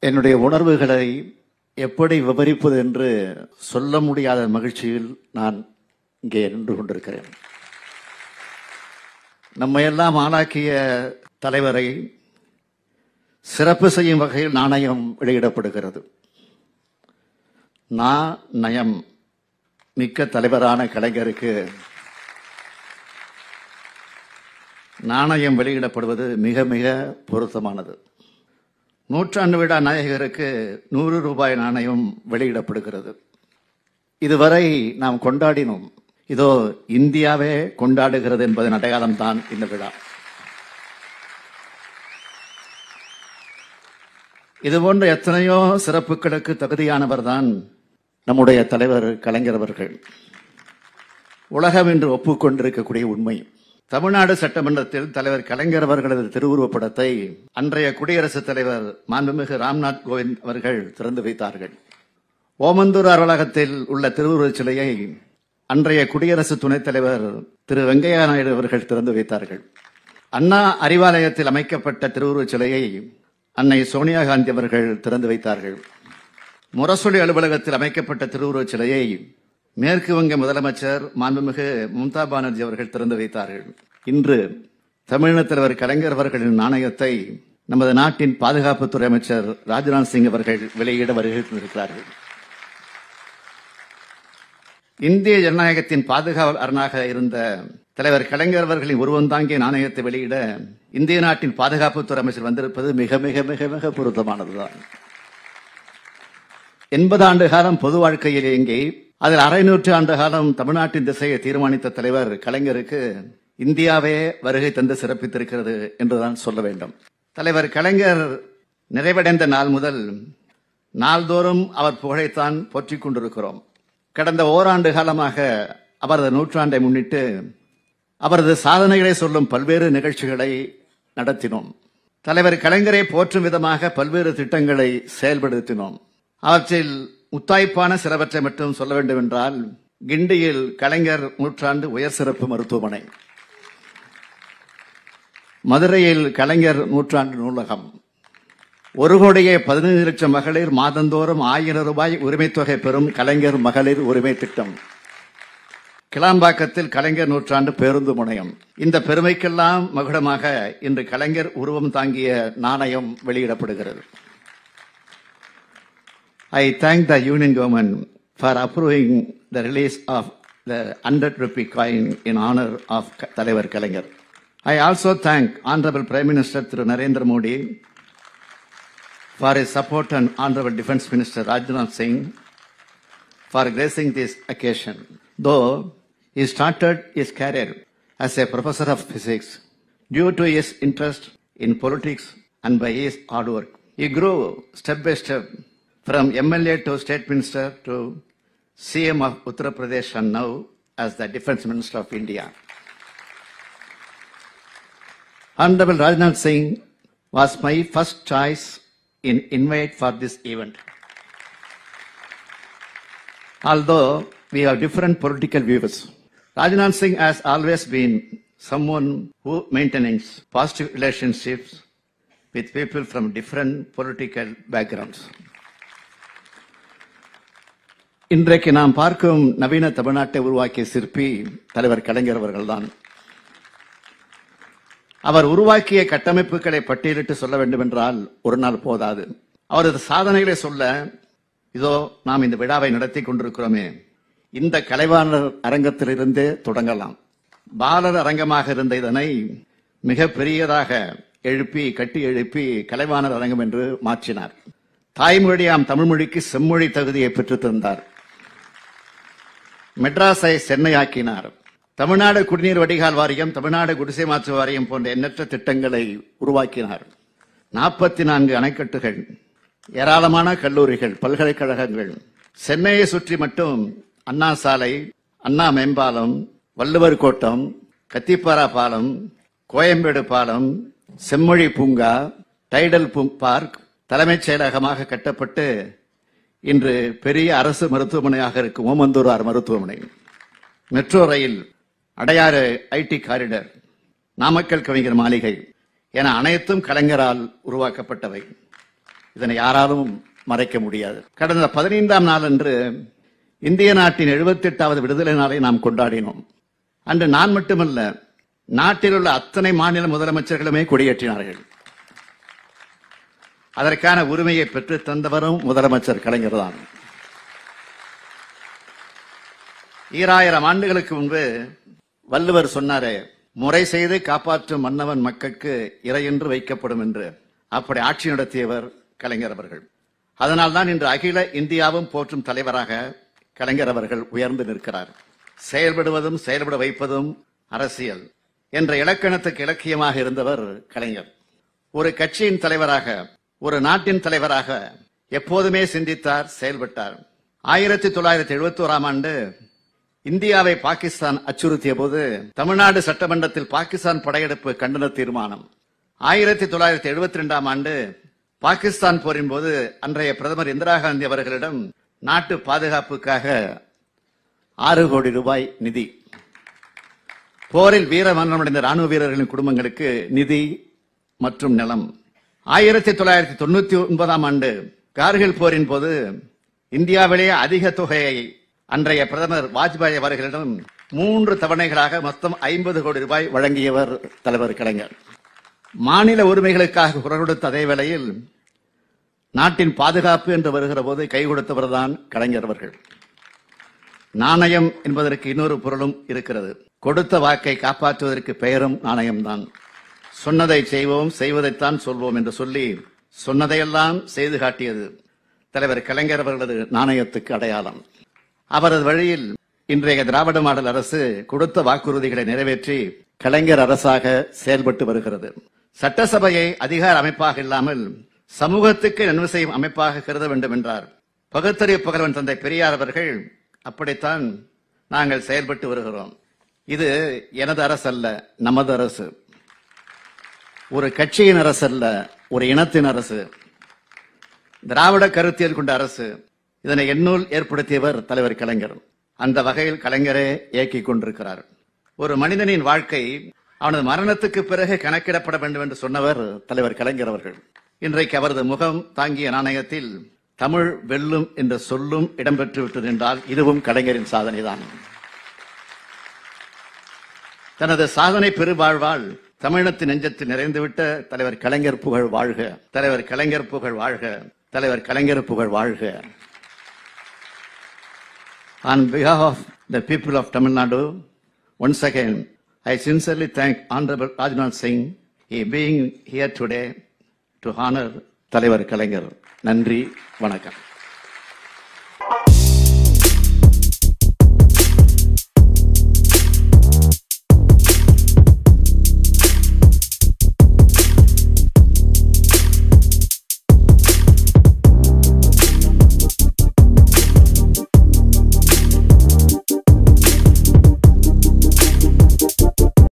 என்னுடைய உணர்வுகளை எப்படி விவரிப்பது என்று சொல்ல முடியாத மகிழ்ச்சியில் நான் இங்கே நின்று கொண்டிருக்கிறேன். நம்மையெல்லாம் ஆளாக்கிய தலைவரை சிறப்பு செய்யும் வகையில் நாணயம் வெளியிடப்படுகிறது. நயம் மிக்க தலைவரான கலைஞருக்கு நாணயம் வெளியிடப்படுவது மிக மிக பொருத்தமானது. நூற்றாண்டு விழா நாயகருக்கு 100 ரூபாய் நாணயம் வெளியிடப்படுகிறது. இதுவரை நாம் கொண்டாடினோம். இதோ இந்தியாவே கொண்டாடுகிறது என்பதன் அடையாளம் தான் இந்த விழா. இதுபோன்ற எத்தனையோ சிறப்புகளுக்கு தகுதியானவர் தான் நம்முடைய தலைவர் கலைஞர் அவர்கள். உலகம் என்று ஒப்புக்கொண்டிருக்கக்கூடிய உண்மை. தமிழ்நாடு சட்டமன்றத்தில் தலைவர் கலைஞர் அவர்களது திருவுருவப்படத்தை அன்றைய குடியரசுத் தலைவர் மாண்புமிகு ராம்நாத் கோவிந்த் அவர்கள் திறந்து வைத்தார்கள். ஓமந்தூர் அலுவலகத்தில் உள்ள திருவுருவச் சிலையை அன்றைய குடியரசு துணைத் தலைவர் திரு வெங்கையா நாயுடு அவர்கள் திறந்து வைத்தார்கள். அண்ணா அறிவாலயத்தில் அமைக்கப்பட்ட திருவுருவச் சிலையை அன்னை சோனியா காந்தி அவர்கள் திறந்து வைத்தார்கள். முரசொலி அலுவலகத்தில் அமைக்கப்பட்ட திருவுருவச் சிலையை மேற்கு வங்க முதலமைச்சர் மாண்புமிகு மம்தா பானர்ஜி அவர்கள் திறந்து வைத்தார்கள். இன்று தமிழக தலைவர் கலைஞர் அவர்களின் நாணயத்தை நமது நாட்டின் பாதுகாப்புத்துறை அமைச்சர் ராஜ்நாத் சிங் அவர்கள் வெளியிட வருகிறார்கள். இந்திய ஜனநாயகத்தின் பாதுகாவலராக இருந்த தலைவர் கலைஞர் அவர்களின் உருவந்தாங்கிய நாணயத்தை வெளியிட இந்திய நாட்டின் பாதுகாப்புத்துறை அமைச்சர் வந்திருப்பது மிக மிக மிக மிக பொருத்தமானதுதான். 80 ஆண்டு காலம் பொது வாழ்க்கையில் இயங்கி அதில் அரை நூற்றாண்டு காலம் தமிழ்நாட்டின் திசையை தீர்மானித்த தலைவர் கலைஞருக்கு இந்தியாவே வருகை தந்து சிறப்பித்திருக்கிறது என்றுதான் சொல்ல வேண்டும். தலைவர் கலைஞர் நிறைவடைந்த நாள் முதல் நாள்தோறும் அவர் புகழைத்தான் போற்றிக் கொண்டிருக்கிறோம். கடந்த ஓராண்டு காலமாக அவரது நூற்றாண்டை முன்னிட்டு அவரது சாதனைகளை சொல்லும் பல்வேறு நிகழ்ச்சிகளை நடத்தினோம். தலைவர் கலைஞரை போற்றும் விதமாக பல்வேறு திட்டங்களை செயல்படுத்தினோம். அவற்றில் முத்தாய்ப்பான சிலவற்றை மட்டும் சொல்ல வேண்டும் என்றால், கிண்டியில் கலைஞர் நூற்றாண்டு உயர் சிறப்பு மருத்துவமனை, மதுரையில் கலைஞர் நூற்றாண்டு நூலகம், 1,15,00,000 மகளிர் மாதந்தோறும் 1000 ரூபாய் உரிமைத் தொகை பெறும் கலைஞர் மகளிர் உரிமை திட்டம், கிளாம்பாக்கத்தில் கலைஞர் நூற்றாண்டு பேருந்து முனையம். இந்த பெருமைக்கெல்லாம் மகுடமாக இன்று கலைஞர் உருவம் தாங்கிய நாணயம் வெளியிடப்படுகிறது. I thank the Union Government for approving the release of the 100 rupee coin in honor of தலைவர் கலைஞர். I also thank Honorable Prime Minister Thiru Narendra Modi for his support and Honorable Defence Minister Rajnath Singh for gracing this occasion. Though he started his career as a professor of physics, due to his interest in politics and by his hard work, he grew step by step from MLA to State Minister to CM of Uttar Pradesh and now as the Defence Minister of India. Honorable Rajnath Singh was my first choice in invite for this event. Although we have different political views, Rajnath Singh has always been someone who maintains positive relationships with people from different political backgrounds. இன்றைக்கு நாம் பார்க்கும் நவீன தமிழ்நாட்டை உருவாக்கிய சிற்பி தலைவர் கலைஞர் அவர்கள்தான். அவர் உருவாக்கிய கட்டமைப்புகளை பட்டியலிட்டு சொல்ல வேண்டும் என்றால் ஒரு நாள் போதாது. அவரது சாதனைகளை சொல்ல இதோ நாம் இந்த விழாவை நடத்தி கொண்டிருக்கிறோமே, இந்த கலைவாணர் அரங்கத்திலிருந்தே தொடங்கலாம். பாலர் அரங்கமாக இருந்த இதனை மிக பெரியதாக கட்டி எழுப்பி கலைவாணர் அரங்கம் என்று மாற்றினார். தாய்மொழியாம் தமிழ்மொழிக்கு செம்மொழி தகுதியை பெற்று தந்தார். மெட்ராஸை சென்னை ஆக்கினார். தமிழ்நாடு குடிநீர் வடிகால் வாரியம், தமிழ்நாடு குடிசை மாற்று வாரியம் போன்ற எண்ணற்ற திட்டங்களை உருவாக்கினார். 44 அணைக்கட்டுகள், ஏராளமான கல்லூரிகள், பல்கலைக்கழகங்கள். சென்னையை சுற்றி மட்டும் அண்ணா சாலை, அண்ணா மேம்பாலம், வள்ளுவர் கோட்டம், கத்திப்பாரா பாலம், கோயம்பேடு பாலம், செம்மொழி பூங்கா, டைடல் பார்க் தலைமைச் செயலகமாக கட்டப்பட்டு இன்று பெரிய அரசு மருத்துவமனையாக இருக்கும் ஓமந்தூர் மருத்துவமனை, metro rail, Adyar ID corridor, Namakkal கவிஞர் மாளிகை என அனைத்தும் கலைஞரால் உருவாக்கப்பட்டவை. இதனை யாராலும் மறைக்க முடியாது. கடந்த 15ஆம் நாளன்று இந்திய நாட்டின் 78வது விடுதலை நாளை நாம் கொண்டாடினோம். அன்று நான் மட்டுமல்ல, நாட்டில் உள்ள அத்தனை மாநில முதலமைச்சர்களுமே கொடியேற்றினார்கள். அதற்கான உரிமையை பெற்று தந்தவரும் முதலமைச்சர் கலைஞர் தான். 2000 ஆண்டுகளுக்கு முன்பு வள்ளுவர் சொன்னாரே, முறை செய்து காப்பாற்றும் மன்னவன் மக்களுக்கு இறையென்று வைக்கப்படும் என்று. அப்படி ஆட்சி நடத்தியவர் கலைஞர் அவர்கள். அதனால்தான் இன்று அகில இந்தியாவும் போற்றும் தலைவராக கலைஞர் அவர்கள் உயர்ந்து நிற்கிறார். செயல்படுவதும் செயல்பட வைப்பதும் அரசியல் என்ற இலக்கணத்துக்கு இலக்கியமாக இருந்தவர் கலைஞர். ஒரு கட்சியின் தலைவராக, ஒரு நாட்டின் தலைவராக எப்போதுமே சிந்தித்தார், செயல்பட்டார். 1971ஆம் ஆண்டு இந்தியாவை பாகிஸ்தான் அச்சுறுத்திய போது தமிழ்நாடு சட்டமன்றத்தில் பாகிஸ்தான் படையெடுப்பு கண்டன தீர்மானம். 1972ஆம் ஆண்டு பாகிஸ்தான் போரின் போது அன்றைய பிரதமர் இந்திரா காந்தி அவர்களிடம் நாட்டு பாதுகாப்புக்காக 6 கோடி ரூபாய் நிதி, போரில் வீரமரணமடைந்த ராணுவ வீரர்களின் குடும்பங்களுக்கு நிதி மற்றும் நிலம். 1999ஆம் ஆண்டு கார்கில் போரின் போது இந்தியாவிலேயே அதிக தொகையை அன்றைய பிரதமர் வாஜ்பாய் அவர்களிடம் 3 தவணைகளாக மொத்தம் 50 கோடி ரூபாய் வழங்கியவர் தலைவர் கலைஞர். மாநில உரிமைகளுக்காக குரல் கொடுத்த அதே வேளையில் நாட்டின் பாதுகாப்பு என்று வருகிற போது கை கொடுத்தவர் தான் கலைஞர் அவர்கள். நாணயம் என்பதற்கு இன்னொரு பொருளும் இருக்கிறது. கொடுத்த வாக்கை காப்பாற்றுவதற்கு பெயரும் நாணயம்தான். சொன்னதை செய்வோம், செய்வதைத்தான் சொல்வோம் என்று சொல்லி சொன்னதையெல்லாம் செய்து காட்டியது தலைவர் கலைஞர் அவர்களது நாணயத்துக்கு அடையாளம். அவரது வழியில் இன்றைய திராவிட மாடல் அரசு கொடுத்த வாக்குறுதிகளை நிறைவேற்றி கலைஞர் அரசாக செயல்பட்டு வருகிறது. சட்டசபையை அதிகார அமைப்பாக இல்லாமல் சமூகத்துக்கு நன்மை செய்யும் அமைப்பாக கருத வேண்டும் என்றார் பகுத்தறிவு புகழ்வன் தந்தை பெரியார் அவர்கள். அப்படித்தான் நாங்கள் செயல்பட்டு வருகிறோம். இது எனது அரசு அல்ல, நமது அரசு. ஒரு கட்சியின் அரசு அல்ல, ஒரு இனத்தின் அரசு, திராவிட கருத்தியல் கொண்ட அரசு. இதனை எண்ணூல் ஏற்படுத்தியவர் தலைவர் கலைஞர். அந்த வகையில் கலைஞரே இயக்கிக் கொண்டிருக்கிறார். ஒரு மனிதனின் வாழ்க்கை அவனது மரணத்துக்கு பிறகு கணக்கிடப்பட வேண்டும் என்று சொன்னவர் தலைவர் கலைஞர் அவர்கள். இன்றைக்கு அவரது முகம் தாங்கிய நாணயத்தில் தமிழ் வெல்லும் என்ற சொல்லும் இடம்பெற்று விட்டது என்றால் இதுவும் கலைஞரின் சாதனைதான். தனது சாதனை பெருவாழ்வால் தமிழத்தின் நெஞ்சத்தில் நிறைந்துவிட்ட தலைவர் கலைஞர் புகழ் வாழ்க, தலைவர் கலைஞர் புகழ் வாழ்க, தலைவர் கலைஞர் புகழ் வாழ்க. On behalf of the people of Tamil Nadu, once again, I sincerely thank Honorable Rajnath Singh for being here today to honor தலைவர் கலைஞர். நன்றி, வணக்கம்.